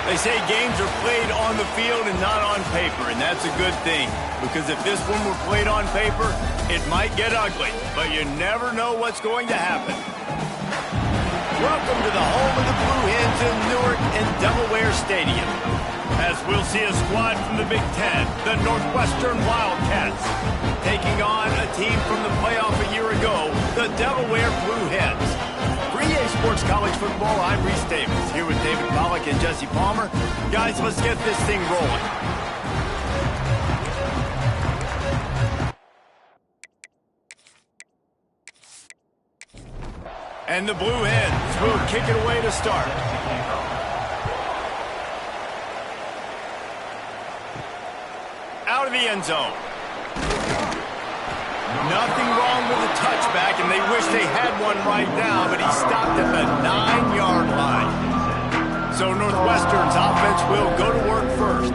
They say games are played on the field and not on paper, and that's a good thing. Because if this one were played on paper, it might get ugly. But you never know what's going to happen. Welcome to the home of the Blue Hens in Newark and Delaware Stadium. As we'll see a squad from the Big Ten, the Northwestern Wildcats, taking on a team from the playoff a year ago, the Delaware Blue Hens. For EA Sports College Football, I'm Reese Davis, here with David Pollack and Jesse Palmer. Guys, let's get this thing rolling. And the Blue Hens will kick it away to start. Out of the end zone. Nothing wrong with the touchback, and they wish they had one right now, but he stopped at the 9-yard line. So Northwestern's offense will go to work first.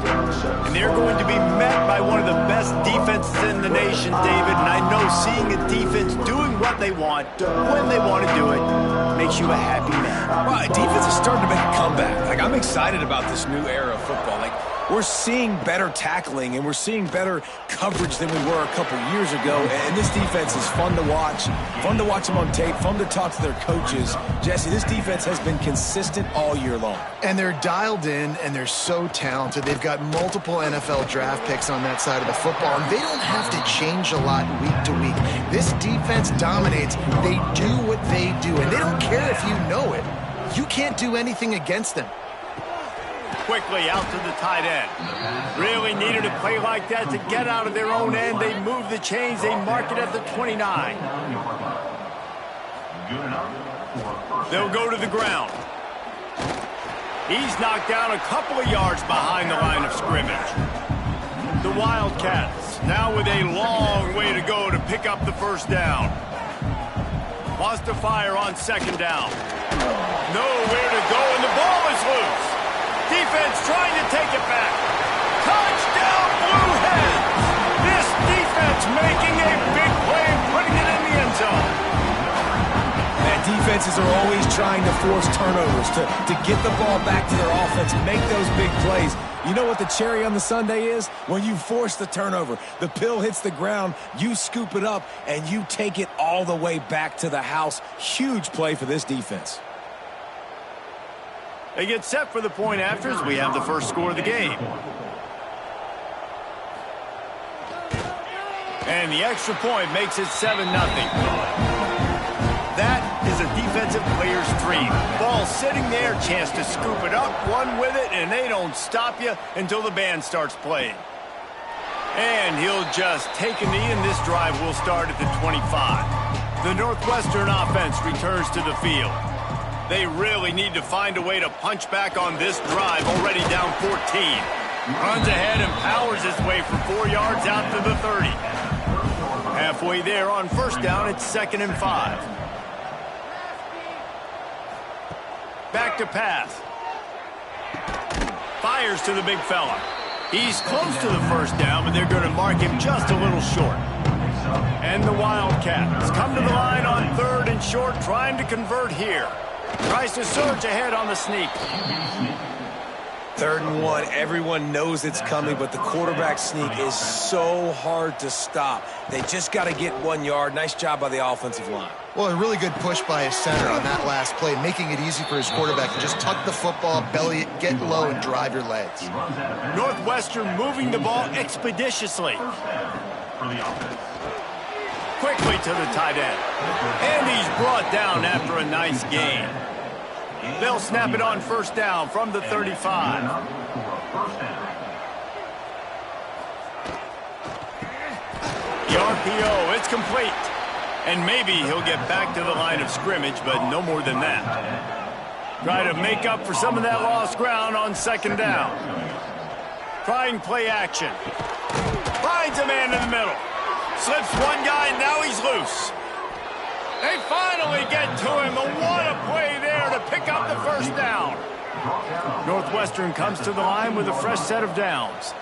And they're going to be met by one of the best defenses in the nation, David. And I know seeing a defense doing what they want, when they want to do it, makes you a happy man. Well, defense is starting to make a comeback. Like, I'm excited about this new era of football. Like, we're seeing better tackling, and we're seeing better coverage than we were a couple years ago. And this defense is fun to watch them on tape, fun to talk to their coaches. Jesse, this defense has been consistent all year long. And they're dialed in, and they're so talented. They've got multiple NFL draft picks on that side of the football, and they don't have to change a lot week to week. This defense dominates. They do what they do, and they don't care if you know it. You can't do anything against them. Quickly out to the tight end. Really needed a play like that to get out of their own end. They move the chains. They mark it at the 29. They'll go to the ground. He's knocked down a couple of yards behind the line of scrimmage. The Wildcats now with a long way to go to pick up the first down. Wants to fire on second down. Nowhere to go, and the ball is loose. Defense trying to take it back. Touchdown, Blue Hens! This defense making a big play and putting it in the end zone. Man, defenses are always trying to force turnovers, to get the ball back to their offense, make those big plays. You know what the cherry on the sundae is? When you force the turnover, the pill hits the ground, you scoop it up, and you take it all the way back to the house. Huge play for this defense. They get set for the point after as we have the first score of the game. And the extra point makes it 7-0. That is a defensive player's dream. Ball sitting there, chance to scoop it up, run with it, and they don't stop you until the band starts playing. And he'll just take a knee, and this drive will start at the 25. The Northwestern offense returns to the field. They really need to find a way to punch back on this drive, already down 14. Runs ahead and powers his way for 4 yards out to the 30. Halfway there on first down, it's 2nd and 5. Back to pass. Fires to the big fella. He's close to the first down, but they're going to mark him just a little short. And the Wildcats come to the line on 3rd and short, trying to convert here. Tries to surge ahead on the sneak. 3rd and 1, everyone knows it's coming, but the quarterback sneak is so hard to stop. They just got to get 1 yard. Nice job by the offensive line. Well, a really good push by his center on that last play, making it easy for his quarterback to just tuck the football, belly it, get low, and drive your legs. Northwestern moving the ball expeditiously. Quickly to the tight end. And he's brought down after a nice gain. They'll snap it on first down from the 35. The RPO, it's complete. And maybe he'll get back to the line of scrimmage, but no more than that. Try to make up for some of that lost ground on second down. Trying play action. Finds a man in the middle. Slips one guy, now he's loose. They finally get to him, and what a play there to pick up the first down. Northwestern comes to the line with a fresh set of downs.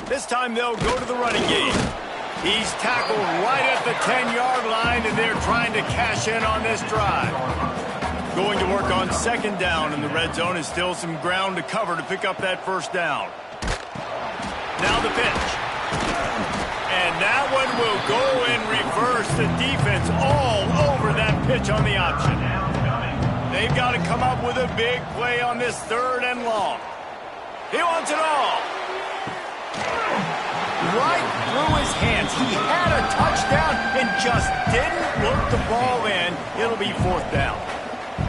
This time they'll go to the running game. He's tackled right at the 10-yard line, and they're trying to cash in on this drive. Going to work on second down in the red zone is still some ground to cover to pick up that first down. Now the pitch. And that one will go in reverse. The defense all over that pitch on the option. They've got to come up with a big play on this third and long. He wants it all. Right through his hands. He had a touchdown and just didn't look the ball in. It'll be fourth down.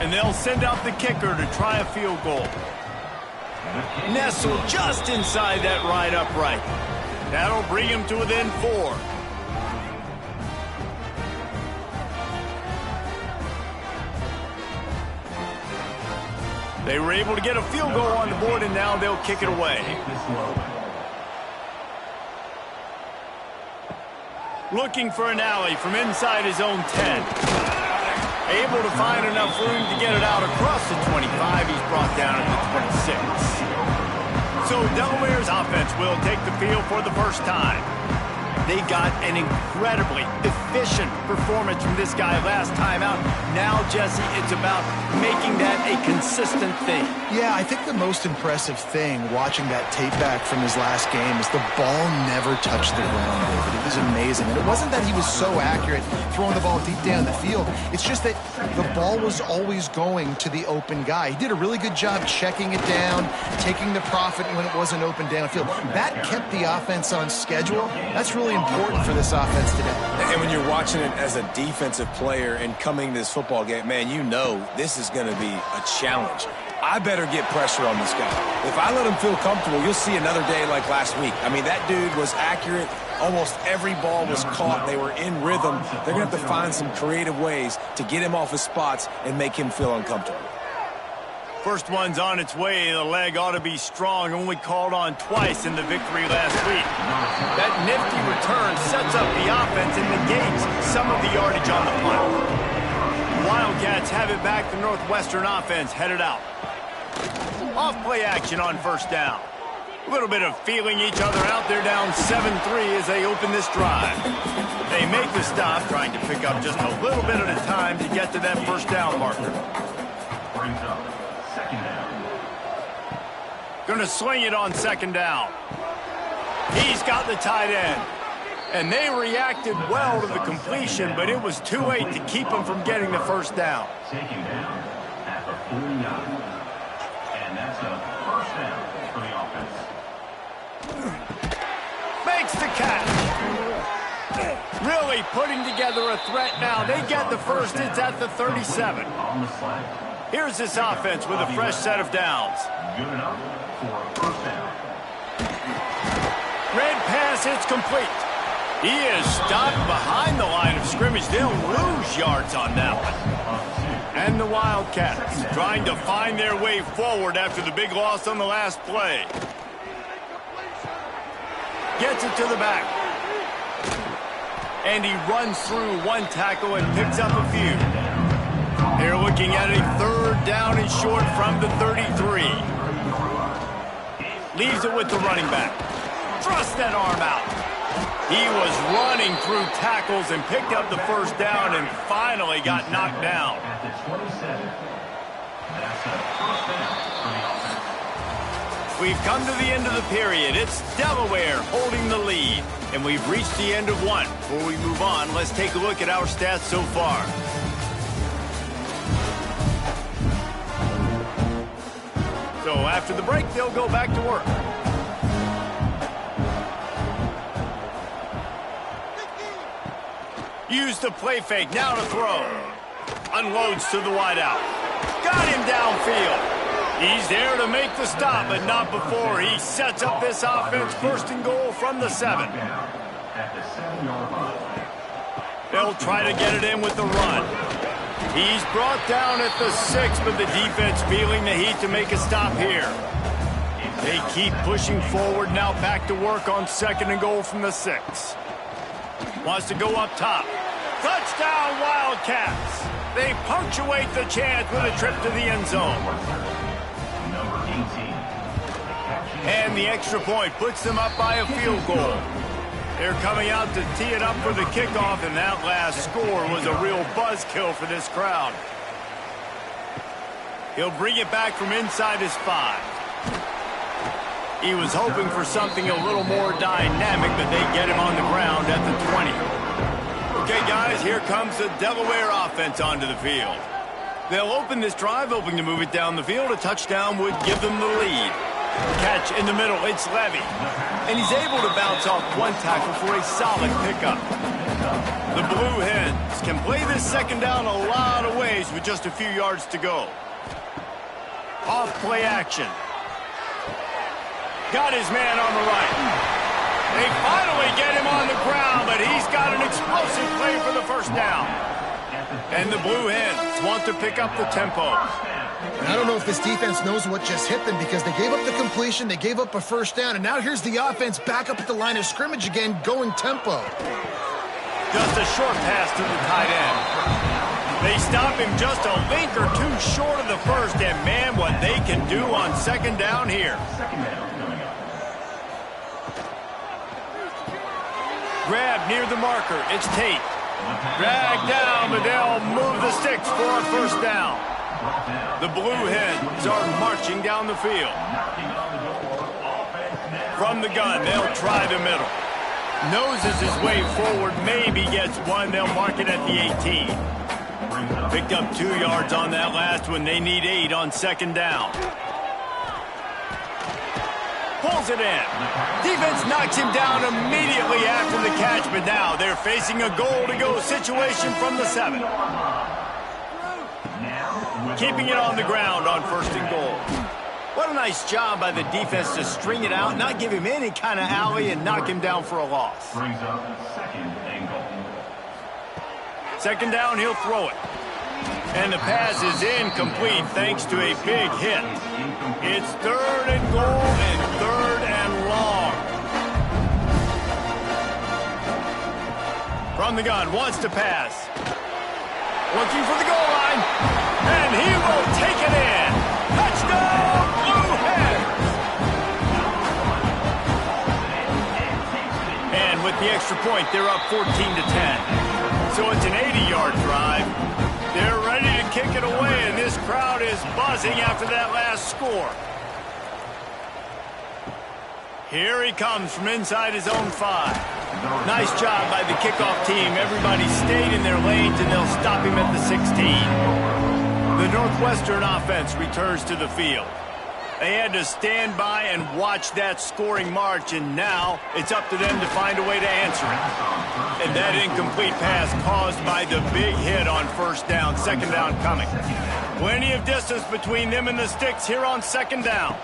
And they'll send out the kicker to try a field goal. Nestled just inside that right upright. That'll bring him to within 4. They were able to get a field goal on the board, and now they'll kick it away. Looking for an alley from inside his own 10. Able to find enough room to get it out across the 25. He's brought down at the 26. So Delaware's offense will take the field for the first time. They got an incredibly efficient performance from this guy last time out. Now, Jesse, it's about making that a consistent thing. Yeah, I think the most impressive thing watching that tape back from his last game is the ball never touched the ground, David. It was amazing. And it wasn't that he was so accurate throwing the ball deep down the field. It's just that the ball was always going to the open guy. He did a really good job checking it down, taking the profit when it wasn't open downfield. That kept the offense on schedule. That's really important for this offense today. And when you're watching it as a defensive player and coming to this football game, man, you know this is going to be a challenge. I better get pressure on this guy. If I let him feel comfortable, you'll see another day like last week. I mean, that dude was accurate. Almost every ball was caught. They were in rhythm. They're going to have to find some creative ways to get him off his spots and make him feel uncomfortable. First one's on its way. The leg ought to be strong. Only called on twice in the victory last week. That nifty return sets up the offense and negates some of the yardage on the punt. Wildcats have it back. The Northwestern offense headed out. Off play action on first down. A little bit of feeling each other out. They're down 7-3 as they open this drive. They make the stop, trying to pick up just a little bit at a time to get to that first down marker. Brings up second down. Gonna swing it on second down. He's got the tight end. And they reacted well to the completion, but it was too late to keep him from getting the first down. Taking down at the 49. And that's a first down for the offense. Makes the catch. Really putting together a threat now. They get the first. It's at the 37. On the slide. Here's this offense with a fresh set of downs. Good enough for a first down. Red pass, it's complete. He is stopped behind the line of scrimmage. They'll lose yards on that one. And the Wildcats trying to find their way forward after the big loss on the last play. Gets it to the back. And he runs through one tackle and picks up a few. They're looking at a third down and short from the 33. Leaves it with the running back. Thrust that arm out. He was running through tackles and picked up the first down and finally got knocked down. At the 27. That's a first down for the offense. We've come to the end of the period. It's Delaware holding the lead. And we've reached the end of one. Before we move on, let's take a look at our stats so far. So after the break, they'll go back to work. Use the play fake, now to throw. Unloads to the wideout. Got him downfield. He's there to make the stop, but not before he sets up this offense. First and goal from the 7. At the 7-yard line. They'll try to get it in with the run. He's brought down at the 6, but the defense feeling the heat to make a stop here. They keep pushing forward, now back to work on second and goal from the 6. Wants to go up top. Touchdown, Wildcats! They punctuate the chance with a trip to the end zone. Number 18. And the extra point puts them up by a field goal. They're coming out to tee it up for the kickoff, and that last score was a real buzzkill for this crowd. He'll bring it back from inside his 5. He was hoping for something a little more dynamic, but they get him on the ground at the 20. Okay, guys, here comes the Delaware offense onto the field. They'll open this drive, hoping to move it down the field. A touchdown would give them the lead. Catch in the middle, it's Levy. And he's able to bounce off one tackle for a solid pickup. The Blue Hens can play this second down a lot of ways with just a few yards to go. Off play action. Got his man on the right. They finally get him on the ground, but he's got an explosive play for the first down. And the Blue Hens want to pick up the tempo. And I don't know if this defense knows what just hit them because they gave up the completion, they gave up a first down, and now here's the offense back up at the line of scrimmage again, going tempo. Just a short pass to the tight end. They stop him just a link or two short of the first, and man, what they can do on second down here. Grab near the marker, it's Tate. Drag down, but they'll move the sticks for a first down. The Blue Hens are marching down the field. From the gun, they'll try the middle. Noses his way forward, maybe gets one. They'll mark it at the 18. Picked up 2 yards on that last one. They need 8 on second down. Pulls it in. Defense knocks him down immediately after the catch, but now they're facing a goal-to-go situation from the 7. Keeping it on the ground on first and goal. What a nice job by the defense to string it out, not give him any kind of alley, and knock him down for a loss. Brings up second and goal. Second down, he'll throw it. And the pass is incomplete thanks to a big hit. It's third and goal and third and long. From the gun, wants to pass. Looking for the goal line. And he will take it in. Touchdown, Blue Hens! And with the extra point, they're up 14-10. So it's an 80-yard drive. They're ready to kick it away, and this crowd is buzzing after that last score. Here he comes from inside his own 5. Nice job by the kickoff team. Everybody stayed in their lanes, and they'll stop him at the 16. The Northwestern offense returns to the field. They had to stand by and watch that scoring march, and now it's up to them to find a way to answer it. And that incomplete pass caused by the big hit on first down, second down coming. Plenty of distance between them and the sticks here on second down.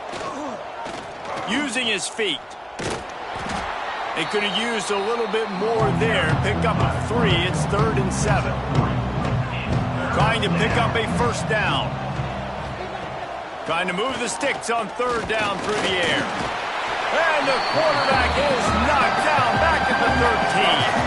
Using his feet. They could have used a little bit more there. Pick up a 3. It's 3rd and 7. Trying to pick up a first down. Trying to move the sticks on third down through the air. And the quarterback is knocked down back at the 13.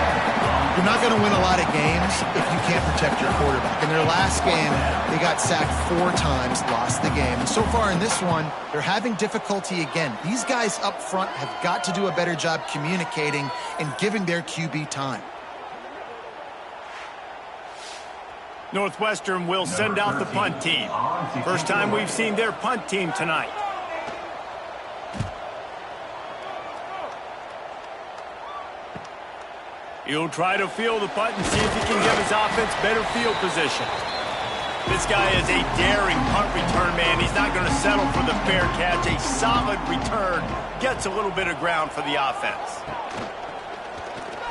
You're not going to win a lot of games if you can't protect your quarterback. In their last game, they got sacked 4 times, lost the game. And so far in this one, they're having difficulty again. These guys up front have got to do a better job communicating and giving their QB time. Northwestern will send out the punt team. First time we've seen their punt team tonight. He'll try to field the punt and see if he can give his offense better field position. This guy is a daring punt return man. He's not going to settle for the fair catch. A solid return gets a little bit of ground for the offense.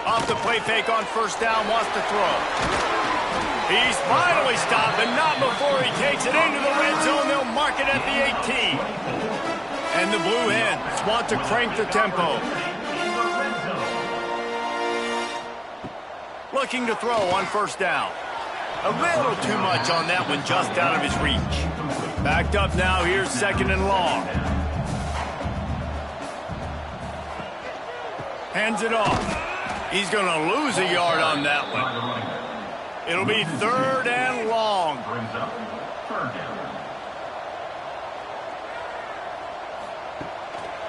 Off the play fake on first down, wants to throw. He's finally stopped, but not before he takes it into the red zone. They'll mark it at the 18. And the Blue Hens want to crank the tempo. Looking to throw on first down. A little too much on that one, just out of his reach. Backed up now, here's second and long. Hands it off. He's going to lose a yard on that one. It'll be third and long.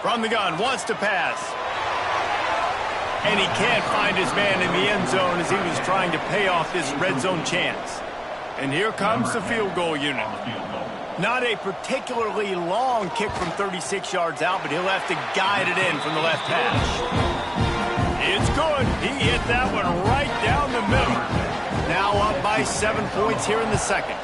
From the gun, wants to pass. And he can't find his man in the end zone as he was trying to pay off this red zone chance. And here comes the field goal unit. Not a particularly long kick from 36 yards out, but he'll have to guide it in from the left hash. It's good. He hit that one right down the middle. Now up by 7 points here in the second.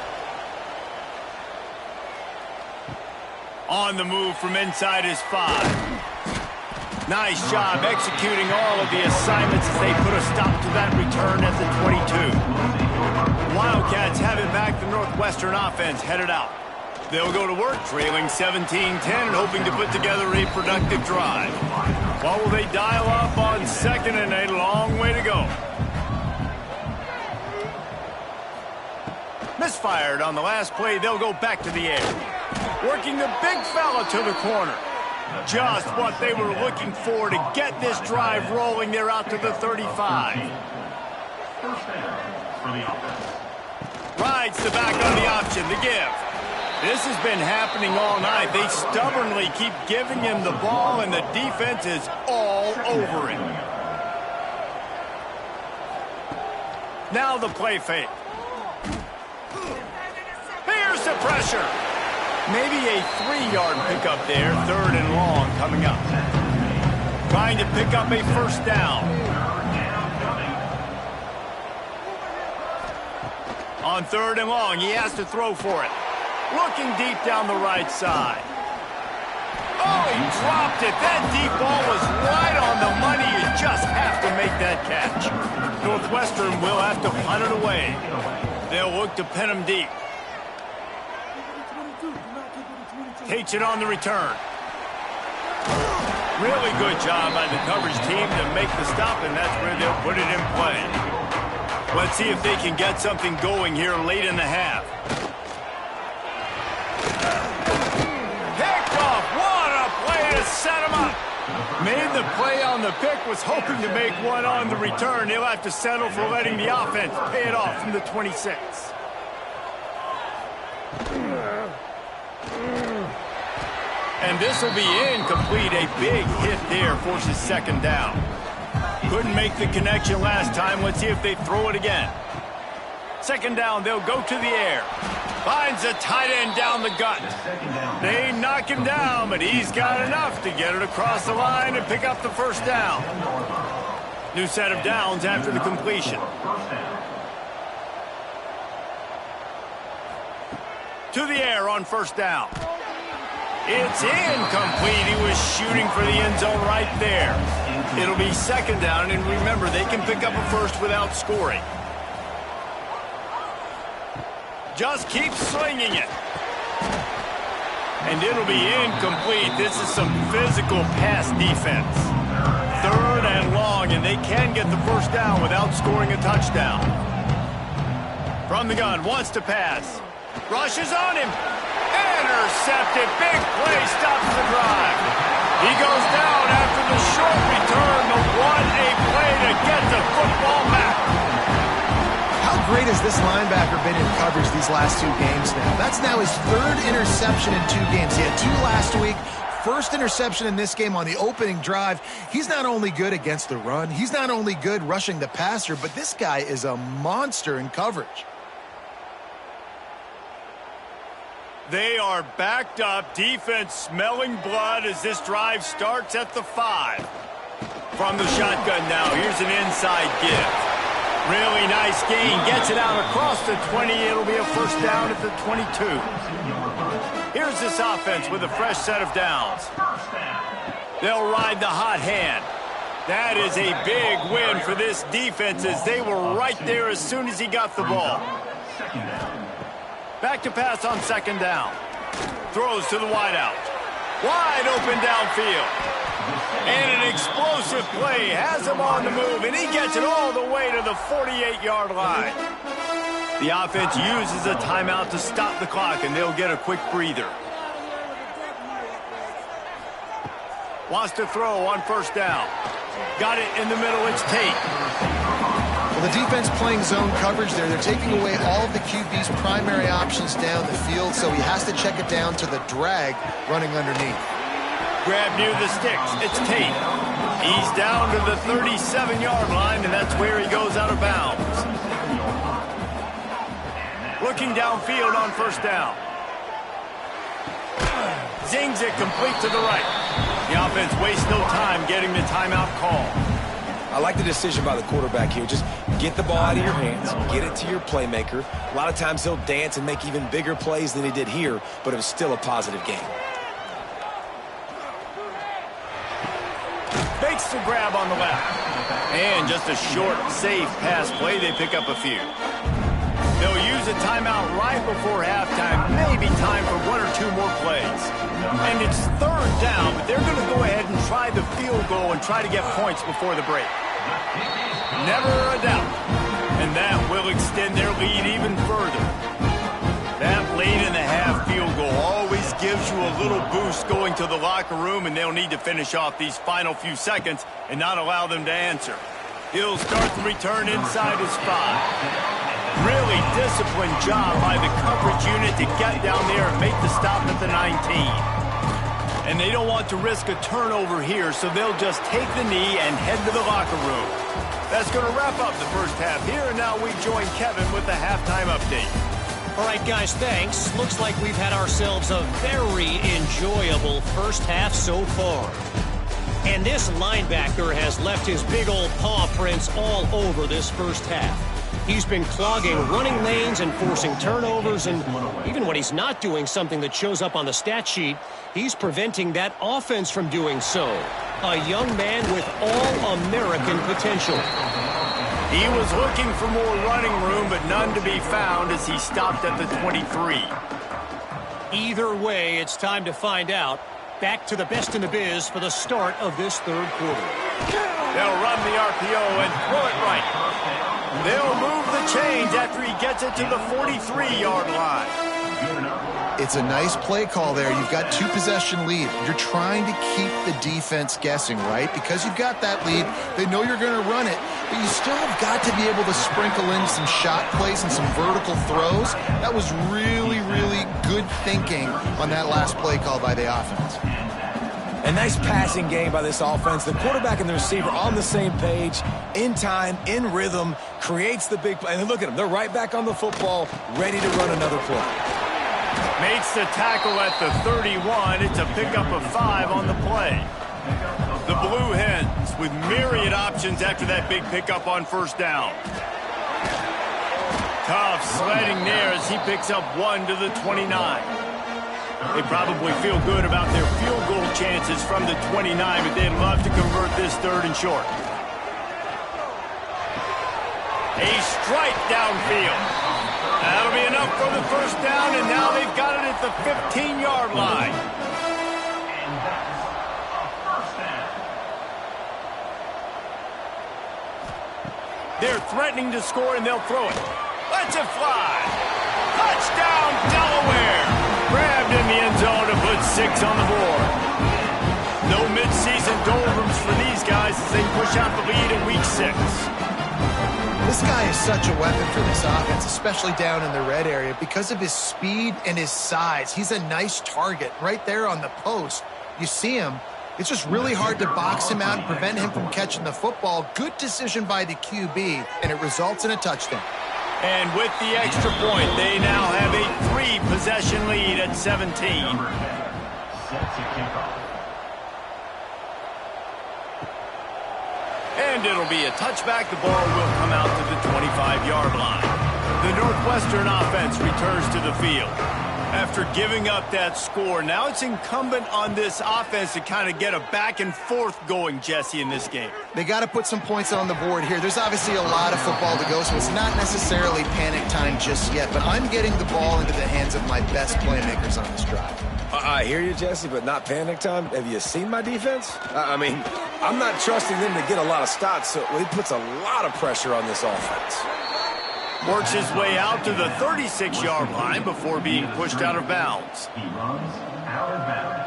On the move from inside his 5. Nice job executing all of the assignments as they put a stop to that return at the 22. Wildcats have it back. The Northwestern offense headed out. They'll go to work trailing 17-10 and hoping to put together a productive drive. What will they dial up on second and a long way to go? Misfired on the last play. They'll go back to the air. Working the big fella to the corner. Just what they were looking for to get this drive rolling. They're out to the 35. First down for the offense. Rides the back on the option, the give. This has been happening all night. They stubbornly keep giving him the ball, and the defense is all over him. Now the play fake. Here's the pressure. Maybe a 3-yard pickup there, third and long coming up. Trying to pick up a first down. On third and long, he has to throw for it. Looking deep down the right side. Oh, he dropped it. That deep ball was right on the money. You just have to make that catch. Northwestern will have to punt it away. They'll look to pin him deep. Takes it on the return. Really good job by the coverage team to make the stop, and that's where they'll put it in play. Let's see if they can get something going here late in the half. Picked off. What a play to set him up. Made the play on the pick, was hoping to make one on the return. He'll have to settle for letting the offense pay it off from the 26. And this will be incomplete. A big hit there forces second down. Couldn't make the connection last time. Let's see if they throw it again. Second down, they'll go to the air. Finds a tight end down the gut. They knock him down, but he's got enough to get it across the line and pick up the first down. New set of downs after the completion. To the air on first down. It's incomplete. He was shooting for the end zone right there. It'll be second down, and remember, they can pick up a first without scoring. Just keep slinging it. And it'll be incomplete. This is some physical pass defense. Third and long, and they can get the first down without scoring a touchdown. From the gun, wants to pass. Rushes on him. Intercepted. Big play stops the drive. He goes down after the short return, but what a play to get the football back. How great has this linebacker been in coverage these last 2 games now? That's now his 3rd interception in 2 games. He had 2 last week. First interception in this game on the opening drive. He's not only good against the run, he's not only good rushing the passer, but this guy is a monster in coverage. They are backed up, defense smelling blood as this drive starts at the 5. From the shotgun now, here's an inside give. Really nice gain, gets it out across the 20. It'll be a first down at the 22. Here's this offense with a fresh set of downs. They'll ride the hot hand. That is a big win for this defense as they were right there as soon as he got the ball. Back to pass on second down. Throws to the wideout. Wide open downfield. And an explosive play has him on the move, and he gets it all the way to the 48-yard line. The offense uses a timeout to stop the clock, and they'll get a quick breather. Wants to throw on first down. Got it in the middle. It's Tate. Well, the defense playing zone coverage there. They're taking away all of the QB's primary options down the field, so he has to check it down to the drag running underneath. Grab near the sticks. It's Tate. He's down to the 37-yard line, and that's where he goes out of bounds. Looking downfield on first down. Zings it complete to the right. The offense wastes no time getting the timeout call. I like the decision by the quarterback here. Just get the ball out of your hands, get it to your playmaker. A lot of times he'll dance and make even bigger plays than he did here, but it was still a positive game. Makes the grab on the left. And just a short, safe pass play. They pick up a few. They'll use a timeout right before halftime. Maybe time for one or two more plays. And it's third down, but they're going to go ahead and try the field goal and try to get points before the break. Never a doubt. And that will extend their lead even further. That late-in-the-half field goal always gives you a little boost going to the locker room, and they'll need to finish off these final few seconds and not allow them to answer. He'll start the return inside his 5. Really disciplined job by the coverage unit to get down there and make the stop at the 19. And they don't want to risk a turnover here, so they'll just take the knee and head to the locker room. That's going to wrap up the first half here, and now we join Kevin with the halftime update. All right, guys, thanks. Looks like we've had ourselves a very enjoyable first half so far. And this linebacker has left his big old paw prints all over this first half. He's been clogging running lanes and forcing turnovers, and even when he's not doing something that shows up on the stat sheet, he's preventing that offense from doing so. A young man with all-American potential. He was looking for more running room, but none to be found as he stopped at the 23. Either way, it's time to find out. Back to the best in the biz for the start of this third quarter. They'll run the RPO and throw it right. They'll move the chains after he gets it to the 43-yard line. It's a nice play call there. You've got 2-possession lead. You're trying to keep the defense guessing, right? Because you've got that lead, they know you're going to run it, but you still have got to be able to sprinkle in some shot plays and some vertical throws. That was really, really good thinking on that last play call by the offense. A nice passing game by this offense. The quarterback and the receiver on the same page, in time, in rhythm, creates the big play. And look at them. They're right back on the football, ready to run another play. Makes the tackle at the 31. It's a pickup of 5 on the play. The Blue Hens with myriad options after that big pickup on first down. Tough sledding there as he picks up 1 to the 29. They probably feel good about their field goal chances from the 29, but they'd love to convert this third and short. A strike downfield. That'll be enough for the first down, and now they've got it at the 15-yard line. And that's a first down. They're threatening to score, and they'll throw it. Lets it fly. Touchdown, Delaware. Grabbed in the end zone to put 6 on the board. No midseason doldrums for these guys as they push out the lead in week 6. This guy is such a weapon for this offense, especially down in the red area, because of his speed and his size. He's a nice target right there on the post. You see him. It's just really hard to box him out and prevent him from catching the football. Good decision by the QB, and it results in a touchdown. And with the extra point, they now have a 3-possession lead at 17. Set to kick off. And it'll be a touchback. The ball will come out to the 25-yard line. The Northwestern offense returns to the field. After giving up that score, now it's incumbent on this offense to kind of get a back and forth going, Jesse, in this game. They got to put some points on the board here. There's obviously a lot of football to go, so it's not necessarily panic time just yet, but I'm getting the ball into the hands of my best playmakers on this drive. I hear you, Jesse, but not panic time. Have you seen my defense? I mean, I'm not trusting them to get a lot of stops, so it puts a lot of pressure on this offense. Works his way out to the 36-yard line before being pushed out of bounds. He runs out of bounds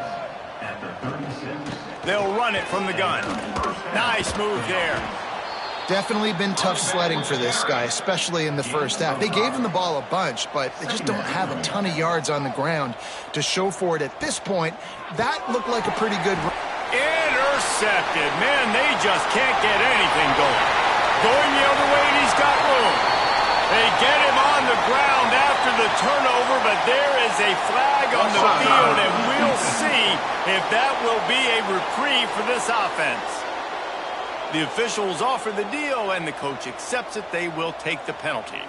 at the 36. They'll run it from the gun. Nice move there. Definitely been tough sledding for this guy, especially in the first half. They gave him the ball a bunch, but they just don't have a ton of yards on the ground to show for it at this point. That looked like a pretty good run. Intercepted. Man, they just can't get anything going. Going the other way, and he's got room. They get him on the ground after the turnover, but there is a flag on the field, and we'll see if that will be a reprieve for this offense. The officials offer the deal, and the coach accepts it. They will take the penalty.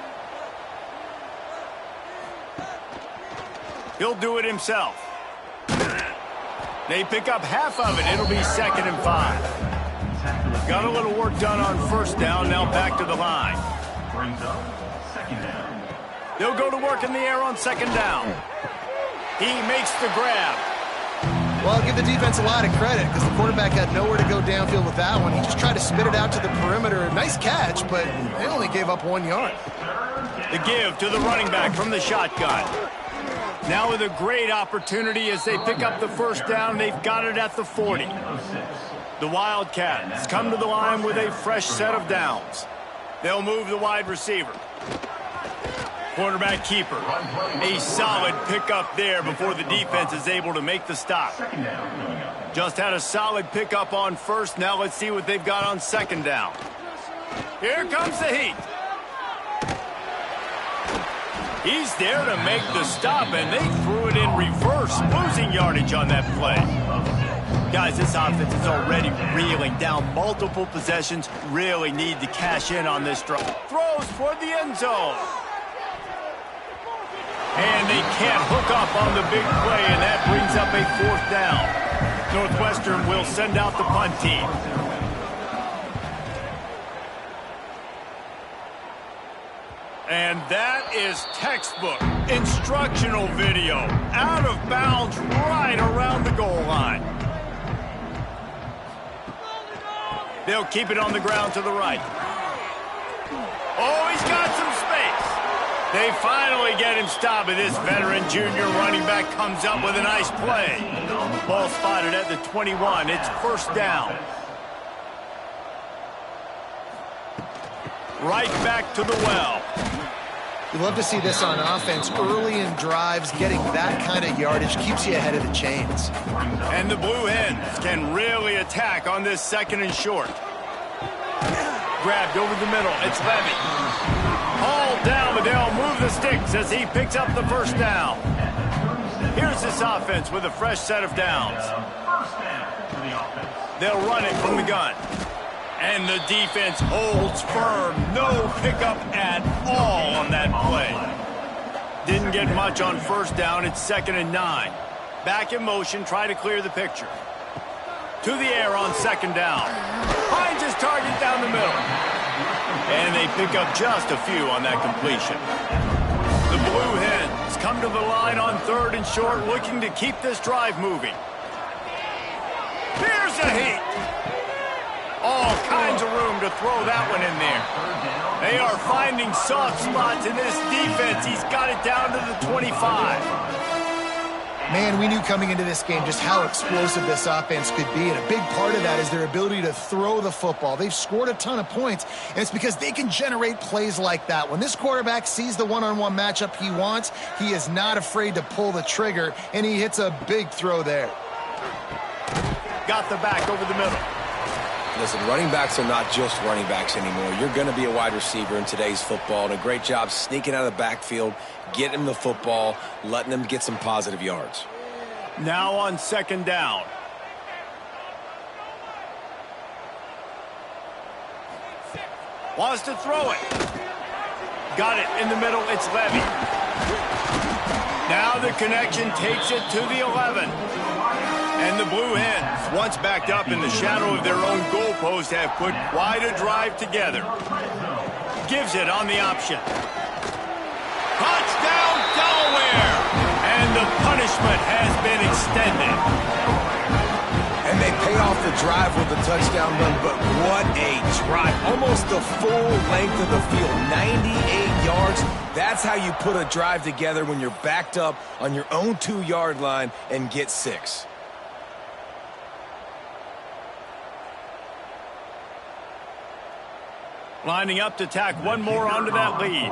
He'll do it himself. They pick up half of it. It'll be 2nd and 5. Got a little work done on first down. Now back to the line. Brings up 2nd down. They'll go to work in the air on 2nd down. He makes the grab. Well, I'll give the defense a lot of credit because the quarterback had nowhere to go downfield with that one. He just tried to spit it out to the perimeter. Nice catch, but they only gave up 1 yard. The give to the running back from the shotgun. Now with a great opportunity as they pick up the first down. They've got it at the 40. The Wildcats come to the line with a fresh set of downs. They'll move the wide receiver. Quarterback keeper. A solid pickup there before the defense is able to make the stop. Just had a solid pickup on first. Now let's see what they've got on 2nd down. Here comes the heat. He's there to make the stop, and they threw it in reverse, losing yardage on that play. Guys, this offense is already reeling down multiple possessions. Really need to cash in on this drive. Throws toward the end zone. And they can't hook up on the big play, and that brings up a 4th down. Northwestern will send out the punt team. And that is textbook instructional video. Out of bounds right around the goal line. They'll keep it on the ground to the right. Oh, he's got some space. They finally get him stopped, and this veteran junior running back comes up with a nice play. Ball spotted at the 21. It's 1st down. Right back to the well. You love to see this on offense. Early in drives, getting that kind of yardage keeps you ahead of the chains. And the Blue Hens can really attack on this 2nd and short. Grabbed over the middle. It's Levy. Hauled down, but they'll move the sticks as he picks up the 1st down. Here's this offense with a fresh set of downs. They'll run it from the gun. And the defense holds firm. No pickup at all on that play. Didn't get much on first down. It's 2nd and 9. Back in motion. Try to clear the picture. To the air on 2nd down. Finds his target down the middle. And they pick up just a few on that completion. The Blue Hens come to the line on 3rd and short, looking to keep this drive moving. Here's a heat. All kinds of room to throw that one in there. They are finding soft spots in this defense. He's got it down to the 25. Man, we knew coming into this game just how explosive this offense could be, and a big part of that is their ability to throw the football. They've scored a ton of points, and it's because they can generate plays like that. When this quarterback sees the one-on-one matchup he wants, he is not afraid to pull the trigger, and he hits a big throw there. Got the back over the middle. Listen, running backs are not just running backs anymore. You're going to be a wide receiver in today's football, and a great job sneaking out of the backfield, getting them the football, letting them get some positive yards. Now on 2nd down. Wants to throw it. Got it in the middle. It's Levy. Now the connection takes it to the 11. And the Blue Hens, once backed up in the shadow of their own goalpost, have put quite a drive together. Gives it on the option. Touchdown, Delaware! And the punishment has been extended. And they paid off the drive with the touchdown run, but what a drive. Almost the full length of the field, 98 yards. That's how you put a drive together when you're backed up on your own 2-yard line and get 6. Lining up to tack one more onto that lead.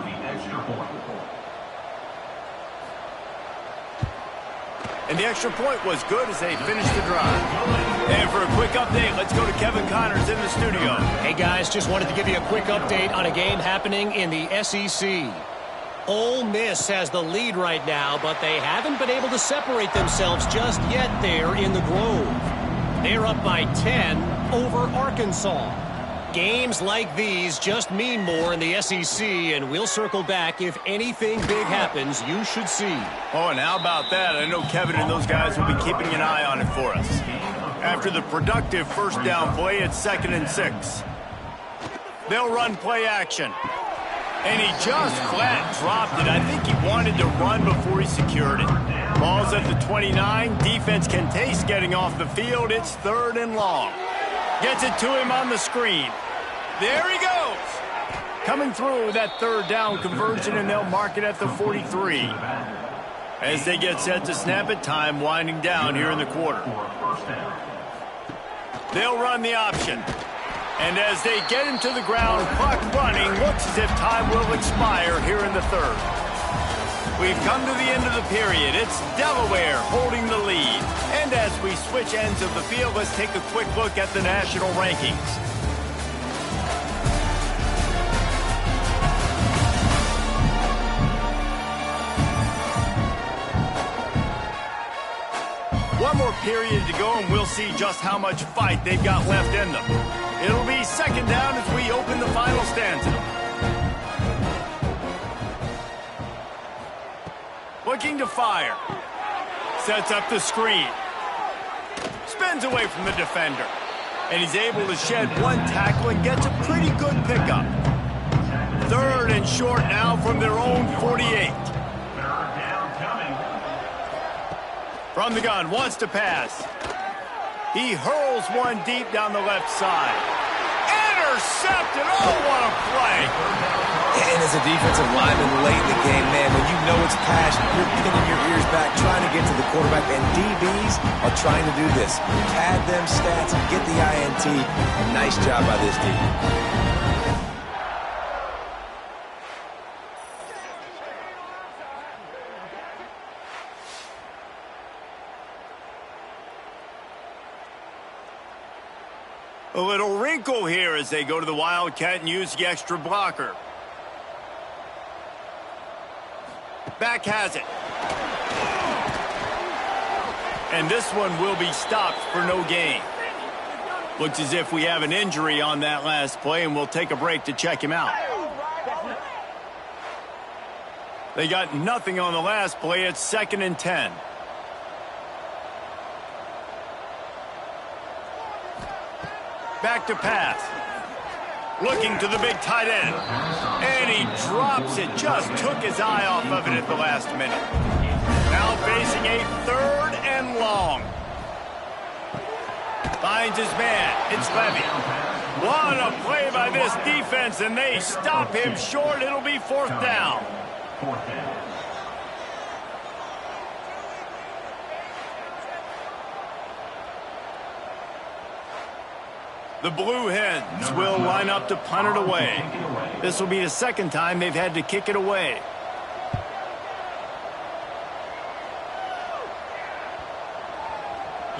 And the extra point was good as they finished the drive. And for a quick update, let's go to Kevin Connors in the studio. Hey, guys, just wanted to give you a quick update on a game happening in the SEC. Ole Miss has the lead right now, but they haven't been able to separate themselves just yet there in the Grove. They're up by 10 over Arkansas. Games like these just mean more in the SEC, and we'll circle back if anything big happens you should see. Oh, and how about that? I know Kevin and those guys will be keeping an eye on it for us. After the productive first down play, it's 2nd and 6. They'll run play action. And he just flat dropped it. I think he wanted to run before he secured it. Ball's at the 29. Defense can taste getting off the field. It's 3rd and long. Gets it to him on the screen. There he goes. Coming through with that 3rd down conversion, and they'll mark it at the 43. As they get set to snap it, time winding down here in the quarter. They'll run the option. And as they get him to the ground, clock running, looks as if time will expire here in the 3rd. We've come to the end of the period. It's Delaware holding the lead. And as we switch ends of the field, let's take a quick look at the national rankings. One more period to go, and we'll see just how much fight they've got left in them. It'll be 2nd down as we open the final stanza. Looking to fire. Sets up the screen. Spins away from the defender. And he's able to shed one tackle and gets a pretty good pickup. 3rd and short now from their own 48. From the gun, wants to pass. He hurls one deep down the left side. Intercepted! Oh, what a play! And as a defensive lineman late in the game, man, when you know it's passion, you're pinning your ears back, trying to get to the quarterback, and DBs are trying to do this. Pad them stats, get the INT. Nice job by this D. A little wrinkle here as they go to the Wildcat and use the extra blocker. Back has it. And this one will be stopped for no gain. Looks as if we have an injury on that last play, and we'll take a break to check him out. They got nothing on the last play. It's 2nd and 10. Back to pass. Looking to the big tight end. And he drops it. Just took his eye off of it at the last minute. Now facing a 3rd and long. Finds his man. It's Levy. What a play by this defense, and they stop him short. It'll be 4th down. The Blue Hens will line up to punt it away. This will be the 2nd time they've had to kick it away.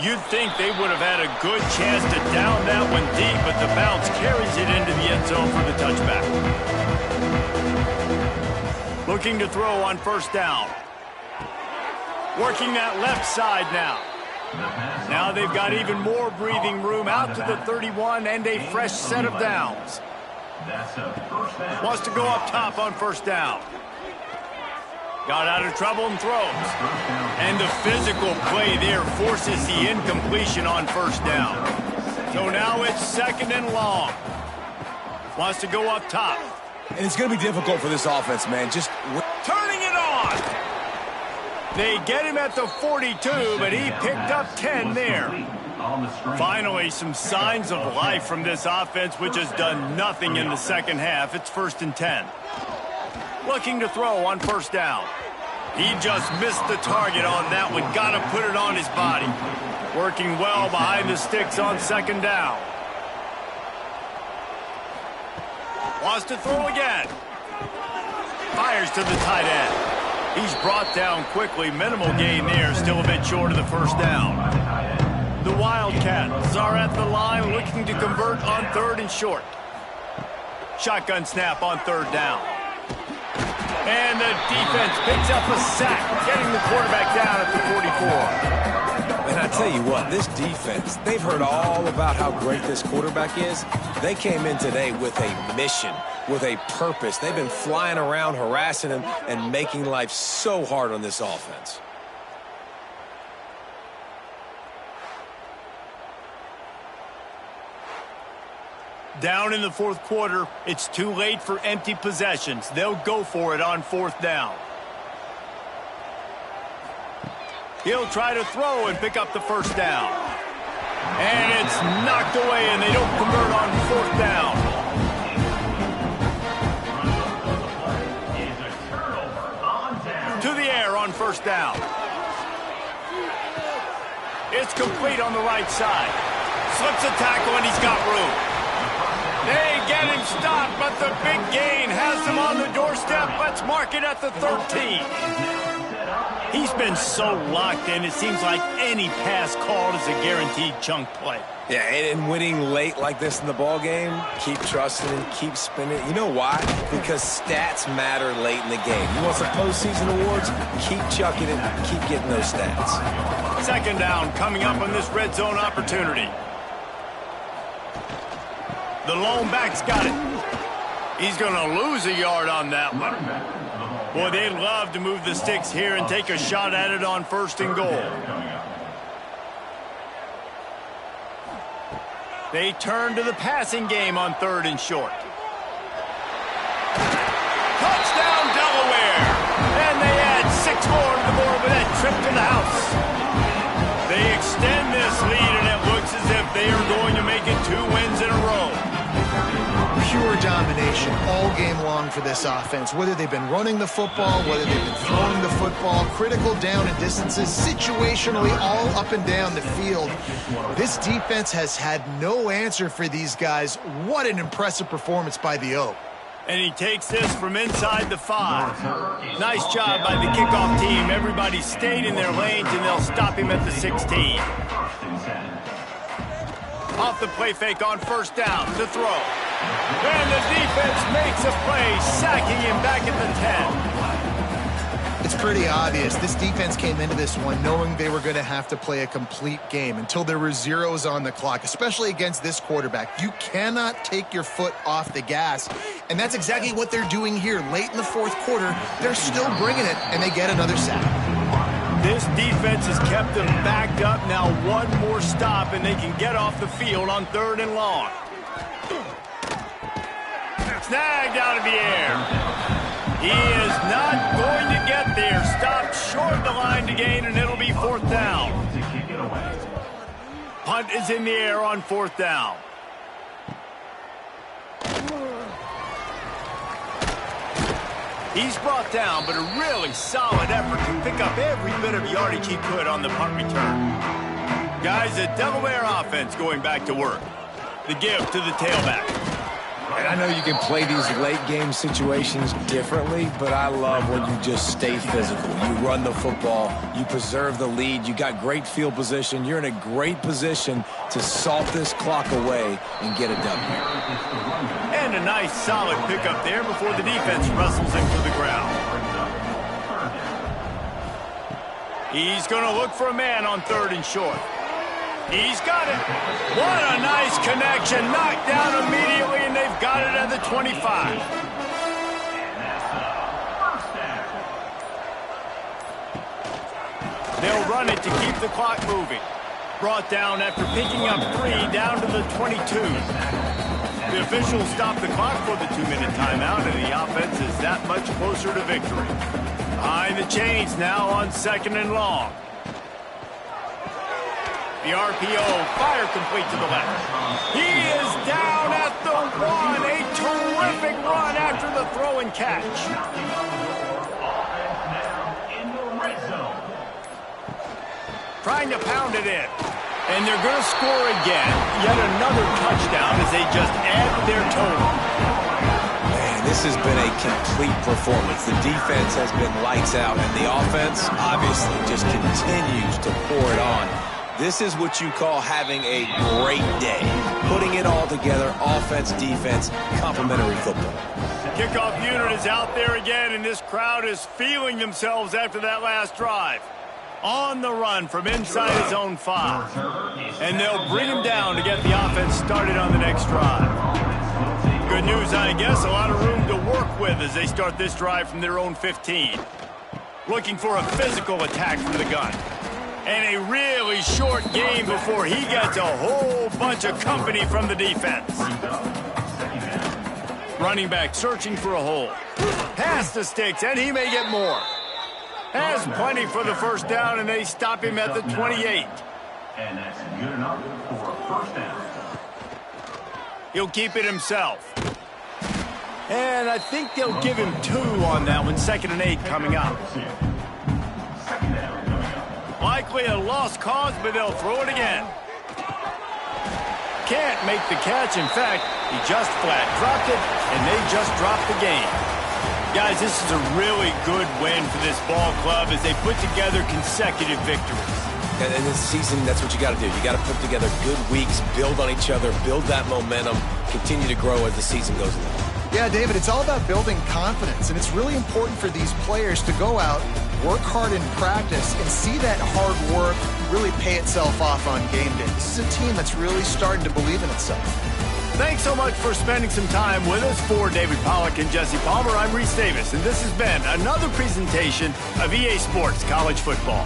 You'd think they would have had a good chance to down that one deep, but the bounce carries it into the end zone for the touchback. Looking to throw on 1st down. Working that left side now. Now they've got even more breathing room out to the 31 and a fresh set of downs. Wants to go up top on 1st down. Got out of trouble and throws. And the physical play there forces the incompletion on 1st down. So now it's 2nd and long. Wants to go up top. And it's going to be difficult for this offense, man. Just turning it on. They get him at the 42, but he picked up 10 there. Finally, some signs of life from this offense, which has done nothing in the 2nd half. It's 1st and 10. Looking to throw on 1st down. He just missed the target on that one. Got to put it on his body. Working well behind the sticks on 2nd down. Wants to throw again. Fires to the tight end. He's brought down quickly. Minimal gain there. Still a bit short of the 1st down. The Wildcats are at the line looking to convert on 3rd and short. Shotgun snap on 3rd down. And the defense picks up a sack, getting the quarterback down at the 44. And I tell you what, this defense, they've heard all about how great this quarterback is. They came in today with a mission, with a purpose. They've been flying around, harassing him, and making life so hard on this offense. Down in the fourth quarter, it's too late for empty possessions. They'll go for it on fourth down. He'll try to throw and pick up the first down. And it's knocked away, and they don't convert on fourth down. To the air on first down. It's complete on the right side. Slips a tackle, and he's got room. They get him stopped, but the big gain has him on the doorstep. Let's mark it at the 13. He's been so locked in, it seems like any pass called is a guaranteed chunk play. Yeah, and winning late like this in the ball game, keep trusting and keep spinning. You know why? Because stats matter late in the game. You want some postseason awards? Keep chucking it, keep getting those stats. Second down coming up on this red zone opportunity. The lone back's got it. He's going to lose a yard on that one. Boy, they'd love to move the sticks here and take a shot at it on first and goal. They turn to the passing game on third and short. Touchdown, Delaware! And they add 6 more to the board with that trip to the house. They extend this lead, and it looks as if they are going to make it 2 wins in a row. Pure domination all game long for this offense. Whether they've been running the football, whether they've been throwing the football, critical down and distances, situationally all up and down the field. This defense has had no answer for these guys. What an impressive performance by the O. And he takes this from inside the 5. Nice job by the kickoff team. Everybody stayed in their lanes, and they'll stop him at the 16. Off the play fake on first down to throw. And the defense makes a play, sacking him back at the 10. It's pretty obvious. This defense came into this one knowing they were going to have to play a complete game until there were zeros on the clock, especially against this quarterback. You cannot take your foot off the gas, and that's exactly what they're doing here. Late in the fourth quarter, they're still bringing it, and they get another sack. This defense has kept them backed up. Now one more stop, and they can get off the field on third and long. Snagged out of the air. He is not going to get there. Stopped short of the line to gain, and it'll be fourth down. Punt is in the air on fourth down. He's brought down, but a really solid effort to pick up every bit of yardage he could on the punt return. Guys, the Delaware offense going back to work. The give to the tailback. And I know you can play these late game situations differently, but I love when you just stay physical. You run the football, you preserve the lead, you got great field position, you're in a great position to salt this clock away and get a W. And a nice solid pickup there before the defense wrestles him to the ground. He's going to look for a man on third and short. He's got it. What a nice connection. Knocked down immediately, and they've got it at the 25. They'll run it to keep the clock moving. Brought down after picking up 3 down to the 22. The officials stop the clock for the 2-minute timeout, and the offense is that much closer to victory. Behind the chains now on second and long. The RPO, fire complete to the left. He is down at the 1. A terrific run after the throw and catch. Trying to pound it in. And they're going to score again. Yet another touchdown as they just add to their total. Man, this has been a complete performance. The defense has been lights out, and the offense obviously just continues to pour it on. This is what you call having a great day. Putting it all together, offense, defense, complimentary football. Kickoff unit is out there again, and this crowd is feeling themselves after that last drive. On the run from inside his own 5. And they'll bring him down to get the offense started on the next drive. Good news, I guess, a lot of room to work with as they start this drive from their own 15. Looking for a physical attack from the gun. And a really short game before he gets a whole bunch of company from the defense. Running back searching for a hole. Pass the sticks, and he may get more. Has plenty for the first down, and they stop him at the 28. And that's good enough for a first down. He'll keep it himself. And I think they'll give him 2 on that one. 2nd and 8 coming up. Likely a lost cause, but they'll throw it again. Can't make the catch. In fact, he just flat dropped it, and they just dropped the game. Guys, this is a really good win for this ball club as they put together consecutive victories. And in this season, that's what you got to do. You got to put together good weeks, build on each other, build that momentum, continue to grow as the season goes along. Yeah, David, it's all about building confidence, and it's really important for these players to go out, work hard in practice, and see that hard work really pay itself off on game day. This is a team that's really starting to believe in itself. Thanks so much for spending some time with us. For David Pollack and Jesse Palmer, I'm Reese Davis, and this has been another presentation of EA Sports College Football.